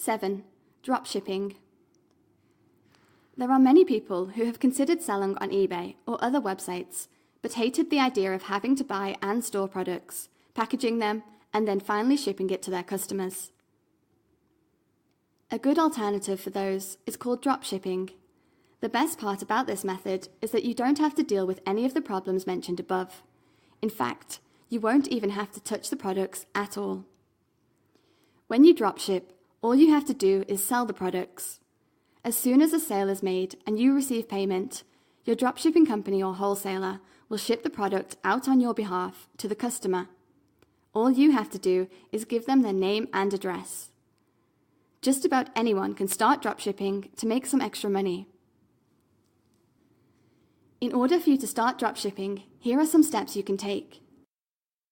7. Dropshipping. There are many people who have considered selling on eBay or other websites, but hated the idea of having to buy and store products, packaging them, and then finally shipping it to their customers. A good alternative for those is called dropshipping. The best part about this method is that you don't have to deal with any of the problems mentioned above. In fact, you won't even have to touch the products at all. When you dropship, all you have to do is sell the products. As soon as a sale is made and you receive payment, your dropshipping company or wholesaler will ship the product out on your behalf to the customer. All you have to do is give them their name and address. Just about anyone can start dropshipping to make some extra money. In order for you to start dropshipping, here are some steps you can take.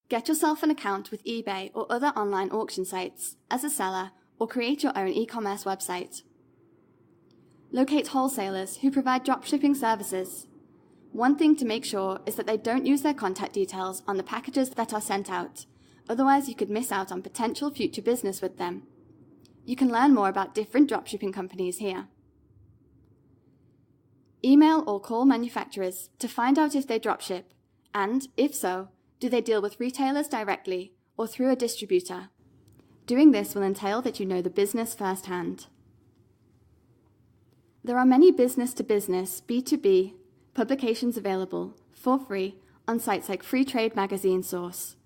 Get yourself an account with eBay or other online auction sites as a seller, or create your own e-commerce website. Locate wholesalers who provide dropshipping services. One thing to make sure is that they don't use their contact details on the packages that are sent out, otherwise you could miss out on potential future business with them. You can learn more about different dropshipping companies here. Email or call manufacturers to find out if they dropship, and, if so, do they deal with retailers directly or through a distributor? Doing this will entail that you know the business firsthand. There are many business-to-business, B2B, publications available for free on sites like Free Trade Magazine Source.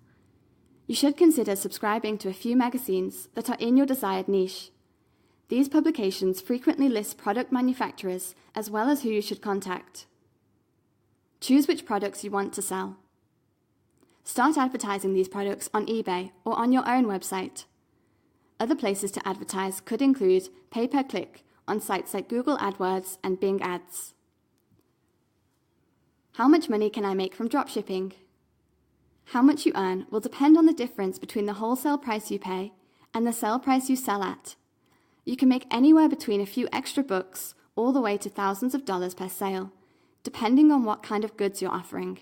You should consider subscribing to a few magazines that are in your desired niche. These publications frequently list product manufacturers as well as who you should contact. Choose which products you want to sell. Start advertising these products on eBay or on your own website. Other places to advertise could include pay-per-click on sites like Google AdWords and Bing Ads. How much money can I make from dropshipping? How much you earn will depend on the difference between the wholesale price you pay and the sale price you sell at. You can make anywhere between a few extra bucks all the way to thousands of dollars per sale, depending on what kind of goods you're offering.